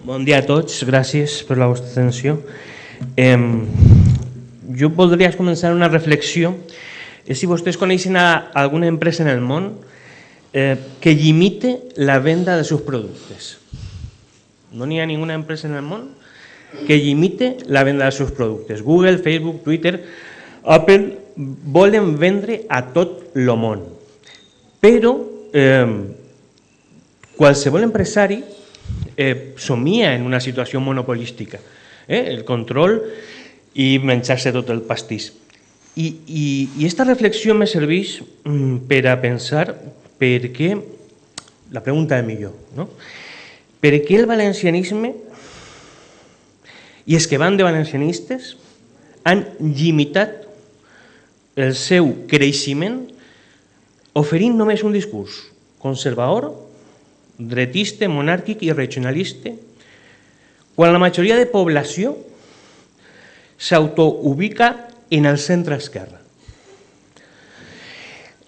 Bon dia a tots, gràcies per la vostra atenció. Jo voldria començar una reflexió. Si vostès coneixen alguna empresa en el món que limite la venda dels seus productes. No n'hi ha ninguna empresa en el món que limite la venda dels seus productes. Google, Facebook, Twitter, Apple volen vendre a tot el món. Però qualsevol empresari somia en una situació monopolística, el control i menjar-se tot el pastís. I aquesta reflexió me serveix per a pensar per què, la pregunta és millor, no? Per què el valencianisme i els que van de valencianistes han limitat el seu creixement oferint només un discurs conservador, dretista, monàrquic i regionalista, quan la majoria de població s'autoubica en el centre-esquerra.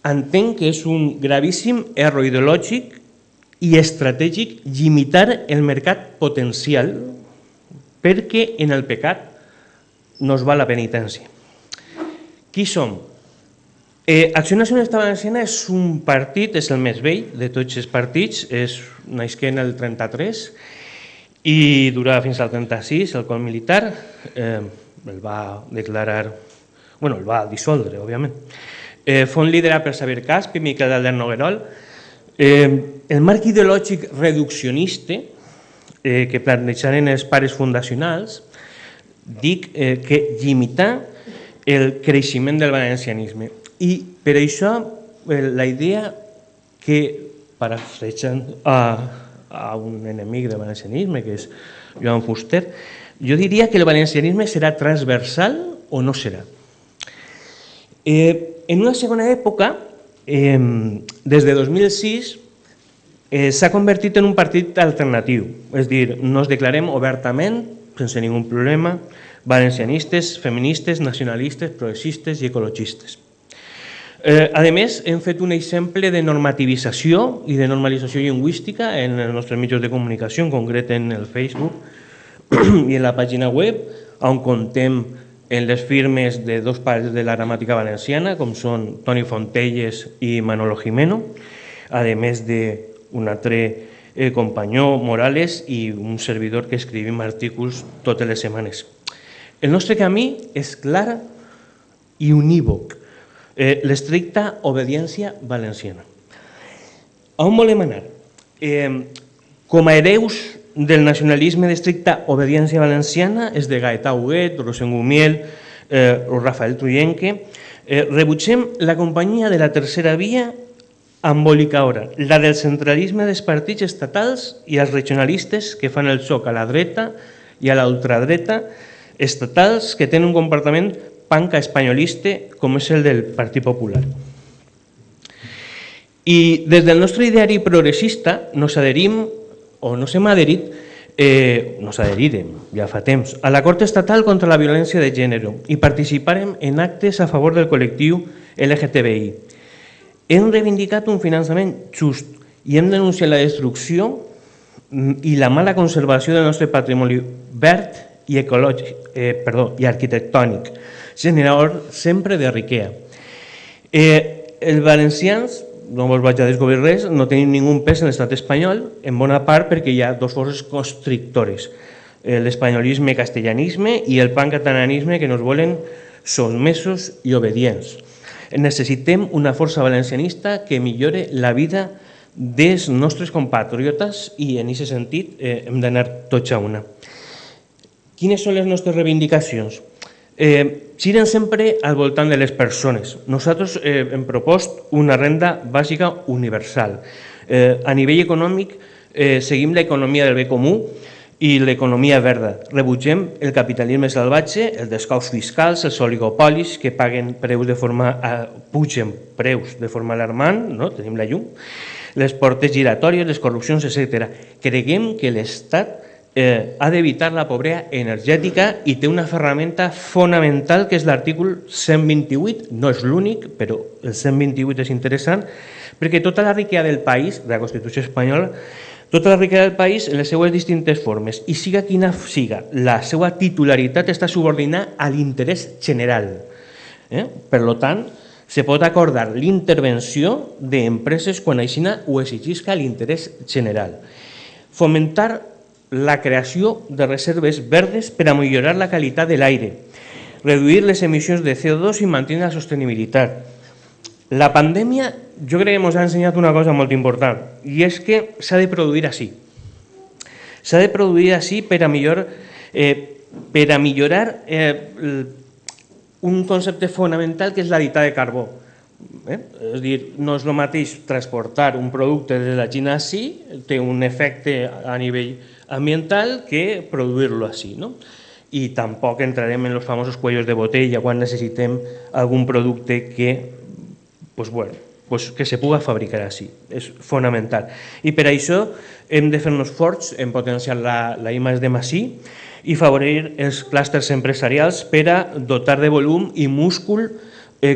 Entenc que és un gravíssim error ideològic i estratègic limitar el mercat potencial perquè en el pecat no es va la penitència. Qui som? Acció Nacionalista Valenciana és un partit, és el més vell de tots els partits, nasqué en el 33 i durà fins al 36, el col militar, el va declarar, bueno, el va dissoldre, òbviament. Fou liderat per Xavier Casp i Miquel Albert Noguerol. El marc ideològic reduccionista que plantejaren els pares fundacionals dic que limitar el creixement del valencianisme. I per això la idea que, parafrasejant a un enemic del valencianisme, que és Joan Fuster, jo diria que el valencianisme serà transversal o no serà. En una segona època, des de 2006, s'ha convertit en un partit alternatiu, és a dir, nos declarem obertament, sense ningú problema, valencianistes, feministes, nacionalistes, progressistes i ecologistes. A més, hem fet un exemple de normativització i de normalització lingüística en els nostres mitjans de comunicació, en concret en el Facebook i en la pàgina web, on contem en les firmes de dos pares de la gramàtica valenciana, com són Toni Fontelles i Manolo Jimeno, a més d'un altre companyó, Morales, i un servidor que escrivim artículs totes les setmanes. El nostre camí és clar i unívoc, l'estricta obediència valenciana. On volem anar? Com a hereus del nacionalisme d'estricta obediència valenciana, és de Gaetà Huguet, Rosen Gumiel o Rafael Truyenque, rebutgem la companyia de la tercera via embolicadora, la del centralisme dels partits estatals i els regionalistes que fan el xoc a la dreta i a la ultradreta estatals que tenen un comportament panca espanyolista com és el del Partit Popular. I des del nostre ideari progressista nos adherim, o nos hem adherit, nos adherirem, ja fa temps, a l'acord estatal contra la violència de gènere i participarem en actes a favor del col·lectiu LGTBI. Hem reivindicat un finançament just i hem denunciat la destrucció i la mala conservació del nostre patrimoni verd i arquitectònic, generador sempre de riquesa. Els valencians, no us vaig a descobrir res, no tenim ningú pes en l'estat espanyol, en bona part perquè hi ha dues forces constrictores, l'espanyolisme i castellanisme i el pancatalanisme que nos volen sotmesos i obedients. Necessitem una força valencianista que millore la vida dels nostres compatriotes i en aquest sentit hem d'anar tots a una. Quines són les nostres reivindicacions? Giren sempre al voltant de les persones. Nosaltres hem propost una renda bàsica universal. A nivell econòmic seguim l'economia del bé comú i l'economia verda. Rebutgem el capitalisme salvatge, els descaus fiscals, els oligopolis que pugen preus de forma alarmant, tenim la llum, les portes giratòries, les corrupcions, etc. Creiem que l'Estat ha d'evitar la pobresa energètica i té una ferramenta fonamental que és l'article 128, no és l'únic, però el 128 és interessant, perquè tota la riquesa del país, de la Constitució espanyola, Tota la riquesa del país en les seues distintes formes i siga quina siga la seva titularitat està subordinada a l'interès general. Per tant, se pot acordar l'intervenció d'empreses quan aixina ho exigisca l'interès general. Fomentar la creació de reserves verdes per a millorar la qualitat de l'aire, reduir les emissions de CO2 i mantenir la sostenibilitat. La pandèmia jo crec que ens ha ensenyat una cosa molt important i és que s'ha de produir així. S'ha de produir així per a millorar un concepte fonamental que és l'editat de carbó. És a dir, no és el mateix transportar un producte de la Xina així, té un efecte a nivell ambiental que produir-lo així. I tampoc entrarem en els famosos cuellos de botella quan necessitem algun producte que se pugui fabricar així. És fonamental. I per això hem de fer-nos forts en potenciar la I+D+I i favorir els clústers empresarials per a dotar de volum i múscul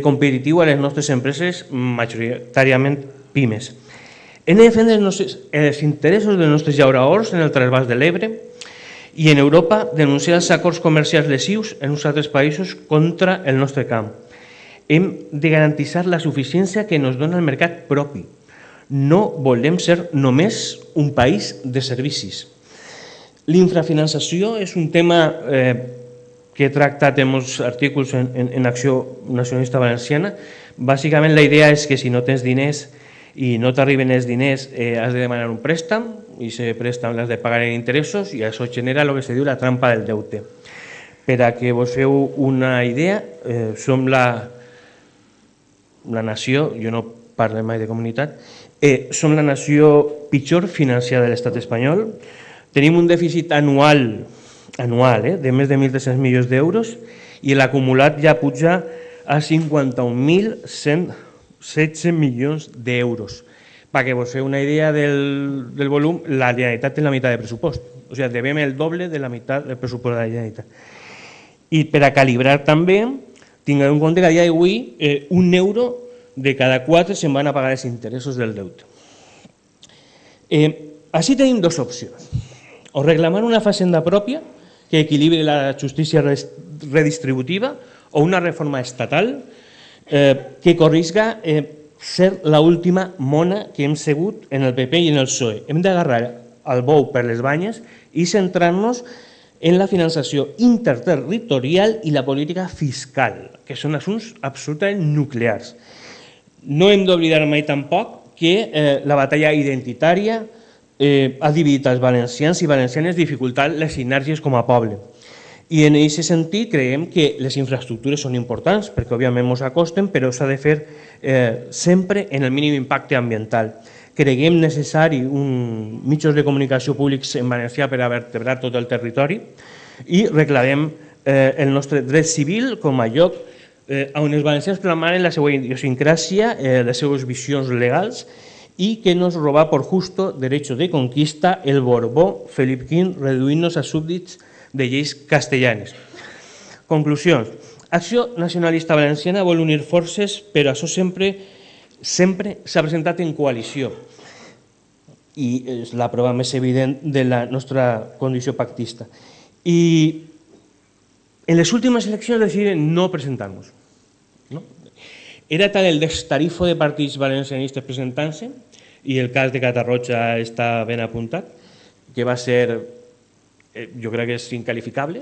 competitiu a les nostres empreses, majoritàriament pimes. Hem de defendre els interessos dels nostres llauraors en el trasbàs de l'Ebre i en Europa denunciar els acords comercials lesius en uns altres països contra el nostre camp. Hem de garantir la suficiència que ens dona el mercat propi. No volem ser només un país de servicis. L'infrafinançació és un tema que he tractat en molts articles en Acció Nacionalista Valenciana. Bàsicament la idea és que si no tens diners i no t'arriben els diners has de demanar un préstec i aquest préstec l'has de pagar en interessos i això genera el que se diu la trampa del deute. Per a que vos feu una idea, som la nació, jo no parlo mai de comunitat, som la nació pitjor financiada de l'estat espanyol. Tenim un dèficit anual de més de 1.300 milions d'euros i l'acumulat ja puja a 51.116 milions d'euros. Perquè vos feu una idea del volum, la Generalitat té la meitat de pressupost. O sigui, devem el doble de la meitat del pressupost de la Generalitat. I per a calibrar també, tingueu en compte que a dia d'avui €1 de cada 4 se'n van a pagar els interessos del deute. Així tenim dues opcions. O reclamar una facenda pròpia que equilibri la justícia redistributiva o una reforma estatal que corrisca ser l'última mona que hem sigut en el PP i en el PSOE. Hem d'agarrar el bou per les banyes i centrar-nos en la finançació interterritorial i la política fiscal, que són assumptes absolutament nuclears. No hem d'oblidar mai tampoc que la batalla identitària ha dividit els valencians i valencianes, dificultant les sinergies com a poble. I en aquest sentit creiem que les infraestructures són importants perquè òbviament ens acosten, però s'ha de fer sempre en el mínim impacte ambiental. Creiem necessari mitjans de comunicació públics en valencià per a vertebrar tot el territori i reclamem el nostre dret civil com a lloc on els valencians proclamaran la seva idiosincràsia, les seves visions legals y que nos roba por justo derecho de conquista el Borbó Felip V reduint-nos a súbdits de lleis castellanes. Conclusions. Acció Nacionalista Valenciana vol unir forces, però això sempre s'ha presentat en coalició i és la prova més evident de la nostra condició pactista. I en les últimes eleccions decidem no presentar-nos. Era tal el destarifo de partits valencianistes presentant-se, i el cas de Catarroja està ben apuntat, que va ser, jo crec que és incalificable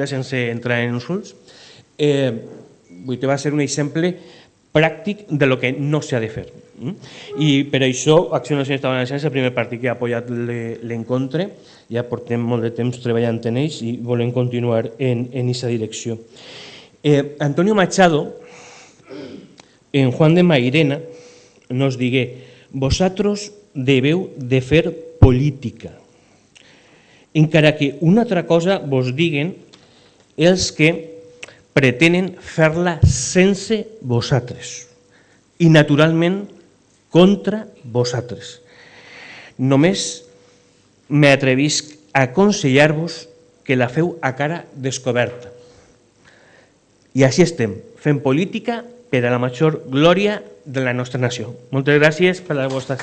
sense entrar en insults, va ser un exemple pràctic de lo que no s'ha de fer. I per això Acció Nacionalista Valenciana és el primer partit que ha apoyat l'encontre, ja portem molt de temps treballant en ells i volem continuar en aquesta direcció. Antonio Machado, en Juan de Mairena, nos digué: vosaltres deveu de fer política. Encara que una altra cosa vos diguen els que pretenen fer-la sense vosaltres i, naturalment, contra vosaltres. Només m'atrevisc a aconsellar-vos que la feu a cara descoberta. I així estem, fent política per a la major glòria de la nostra nació. Moltes gràcies per la vostra